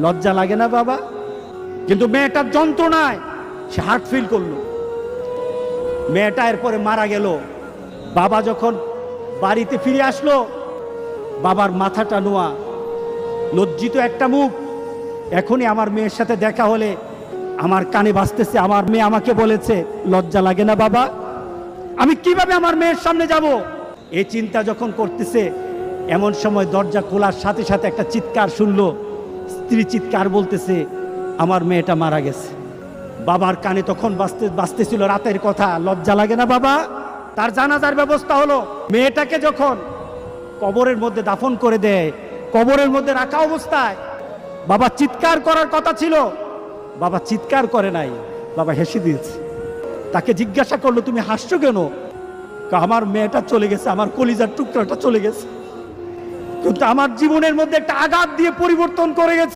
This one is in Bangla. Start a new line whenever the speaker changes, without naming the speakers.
লজ্জা লাগে না বাবা? কিন্তু মেয়েটার যন্ত্রণায় সে হার্ট ফিল করলো। মেয়েটা এরপরে মারা গেল। বাবা যখন বাড়িতে ফিরে আসলো, বাবার মাথাটা নোয়া, লজ্জিত একটা মুখ। এখনই আমার মেয়ের সাথে দেখা হলে আমার কানে বাজতেছে, আমার মেয়ে আমাকে বলেছে, লজ্জা লাগে না বাবা? আমি কিভাবে আমার মেয়ের সামনে যাব? এই চিন্তা যখন করতেছে, এমন সময় দরজা খোলার সাথে সাথে একটা চিৎকার শুনলো। স্ত্রী চিৎকার বলতেছে, আমার মেয়েটা মারা গেছে। বাবার কানে তখন বাজতেছিল রাতের কথা, লজ্জা লাগে না বাবা? তার জানাজার ব্যবস্থা হলো। মেয়েটাকে যখন কবরের মধ্যে দাফন করে দেয়, কবরের মধ্যে রাখা অবস্থায় বাবা চিৎকার করার কথা ছিল, বাবা চিৎকার করে নাই, বাবা হেসে দিয়েছে। তাকে জিজ্ঞাসা করলো, তুমি হাসছো কেন? আমার মেয়েটা চলে গেছে, আমার কলিজার টুকরাটা চলে গেছে, কিন্তু আমার জীবনের মধ্যে একটা আঘাত দিয়ে পরিবর্তন করে গেছে।